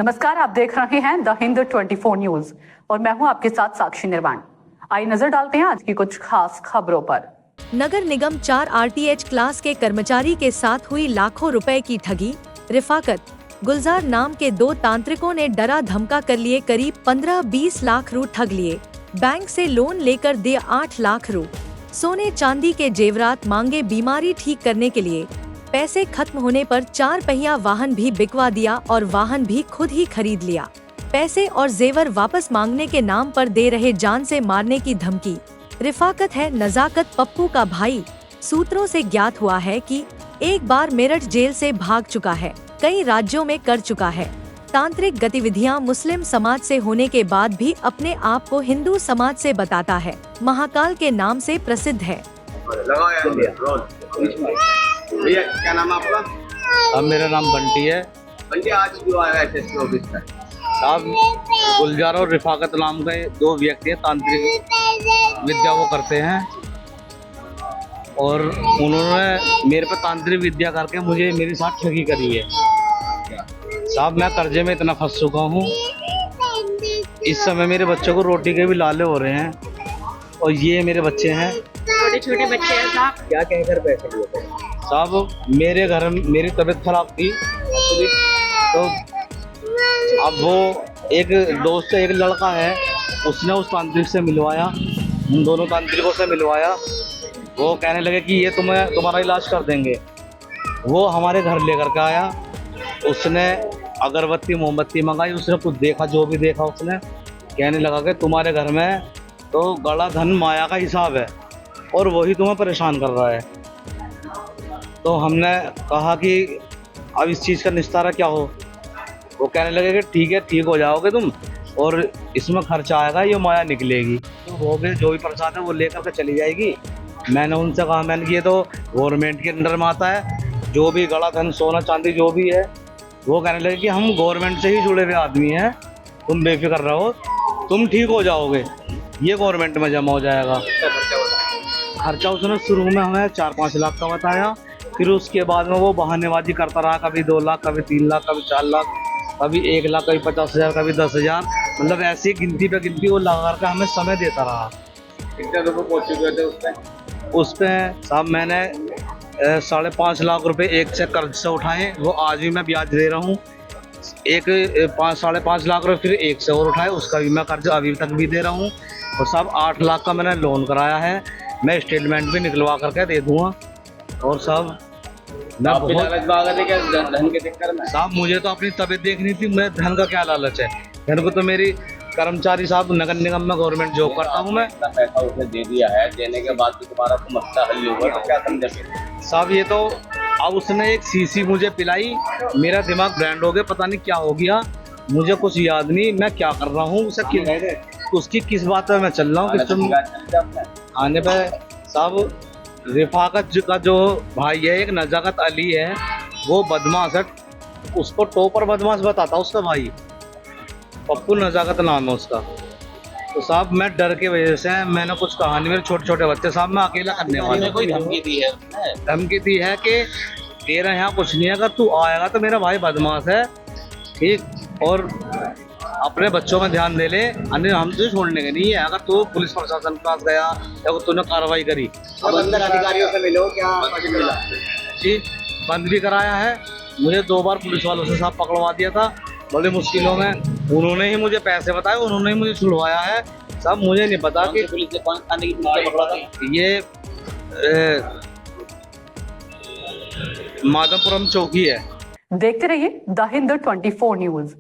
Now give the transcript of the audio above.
नमस्कार, आप देख रहे हैं द हिंद 24 न्यूज और मैं हूं आपके साथ साक्षी निर्वाण। आइए नजर डालते हैं आज की कुछ खास खबरों पर। नगर निगम 4 RTH क्लास के कर्मचारी के साथ हुई लाखों रुपए की ठगी। रिफाकत गुलजार नाम के 2 तांत्रिकों ने डरा धमका कर लिए करीब 15-20 लाख रू ठग लिए। बैंक से लोन लेकर दिए 8 लाख रू। सोने चांदी के जेवरात मांगे बीमारी ठीक करने के लिए। पैसे खत्म होने पर 4 पहिया वाहन भी बिकवा दिया और वाहन भी खुद ही खरीद लिया। पैसे और जेवर वापस मांगने के नाम पर दे रहे जान से मारने की धमकी। रिफाकत है नजाकत पप्पू का भाई। सूत्रों से ज्ञात हुआ है कि एक बार मेरठ जेल से भाग चुका है, कई राज्यों में कर चुका है। तांत्रिक गतिविधियां मुस्लिम समाज से होने के बाद भी अपने आप को हिंदू समाज से बताता है। महाकाल के नाम से प्रसिद्ध है। भैया क्या नाम है आपका? अब मेरा नाम बंटी है। बंटी, आज क्यों आया एसएसपी ऑफिस में? साहब, गुलजार और रिफाकत नाम के 2 व्यक्ति हैं, तांत्रिक विद्या वो करते हैं और उन्होंने मेरे पे तांत्रिक विद्या करके मुझे मेरे साथ ठगी करी है। साहब, मैं कर्जे में इतना फंस चुका हूँ। इस समय मेरे बच्चों को रोटी के भी लाले हो रहे हैं और ये मेरे बच्चे हैं, छोटे छोटे बच्चे हैं साहब। क्या कहकर पैसे लिए थे? साहब, मेरे घर में मेरी तबीयत खराब थी तो अब वो एक दोस्त एक लड़का है, उसने उस तांत्रिक से मिलवाया, उन दोनों तांत्रिकों से मिलवाया। वो कहने लगे कि ये तुम्हारा इलाज कर देंगे। वो हमारे घर लेकर के आया, उसने अगरबत्ती मोमबत्ती मंगाई, उसने कुछ देखा, जो भी देखा उसने कहने लगा कि तुम्हारे घर में तो गला धन माया का हिसाब है और वही तुम्हें परेशान कर रहा है। तो हमने कहा कि अब इस चीज़ का निस्तारा क्या हो। वो कहने लगे कि ठीक है, ठीक हो जाओगे तुम और इसमें खर्चा आएगा, ये माया निकलेगी। तो वो भी जो भी प्रसाद है वो लेकर के चली जाएगी। मैंने उनसे कहा, मैंने कि ये तो गवर्नमेंट के अंडर में आता है, जो भी गला धन सोना चांदी जो भी है। वो कहने लगे कि हम गवर्नमेंट से ही जुड़े हुए आदमी हैं, तुम बेफिक्र रहो, तुम ठीक हो जाओगे, ये गवर्नमेंट में जमा हो जाएगा। खर्चा उसने शुरू में हमें 4-5 लाख का बताया, फिर उसके बाद में वो बहानेबाजी करता रहा, कभी 2 लाख, कभी 3 लाख, कभी 4 लाख, कभी 1 लाख, कभी 50,000, कभी 10,000, मतलब ऐसी गिनती पे गिनती वो लगा कर हमें समय देता रहा। कितने रुपये पहुँच चुके थे उस पर साहब मैंने 5.5 लाख रुपए एक से कर्ज से उठाए, वो आज भी मैं ब्याज दे रहा हूँ। 5.5 लाख रुपए फिर एक से और उठाए, उसका भी मैं कर्ज अभी तक भी दे रहा हूँ। और साहब 8 लाख का मैंने लोन कराया है, मैं स्टेटमेंट भी निकलवा करके दे दूँगा। और साहब मैं धन के चक्कर में साहब, मुझे तो अपनी तबीयत देखनी थी, मैं धन का क्या लालच है। धन को तो मेरी कर्मचारी साहब नगर निगम में गवर्नमेंट जॉब करता हूँ मैं। पैसा उसने दे दिया है, देने के बाद भी तुम्हारा तो मसला हल हुआ, तो क्या समझे साहब? ये तो अब उसने एक शीशी मुझे पिलाई, मेरा दिमाग ब्रांड हो गया, पता नहीं क्या हो गया, मुझे कुछ याद नहीं मैं क्या कर रहा हूँ, उसकी किस बात पे मैं चल रहा हूँ। आने पे साहब, रिफाकत का जो भाई है, एक नजाकत अली है, वो बदमाश है, उसको टॉपर बदमाश बताता उसका भाई, पप्पू नजाकत नाम है उसका। तो साहब मैं डर के वजह से मैंने कुछ कहा नहीं, मेरे छोटे छोटे बच्चे, साहब मैं अकेला करने वाला। कोई धमकी दी है? धमकी दी है कि तेरा यहाँ कुछ नहीं है, अगर तू आएगा तो मेरा भाई बदमाश है, ठीक, और अपने बच्चों में ध्यान दे ले, अन्य हम तुझे छोड़ने के नहीं है। अगर तू पुलिस प्रशासन के पास गया या तूने कार्रवाई करी, अब अंदर अधिकारियों से मिलो, क्या मिला? जी, बंद भी कराया है मुझे, 2 बार पुलिस वालों से साहब पकड़वा दिया था बड़े मुश्किलों में, उन्होंने ही मुझे पैसे बताए, उन्होंने ही मुझे छुड़वाया है। साहब मुझे नहीं पता कि पुलिस ने कौन थाने की पुलिस ने पकड़ा था? ये माधवपुरम चौकी है। देखते रहिए द हिंद 24 न्यूज।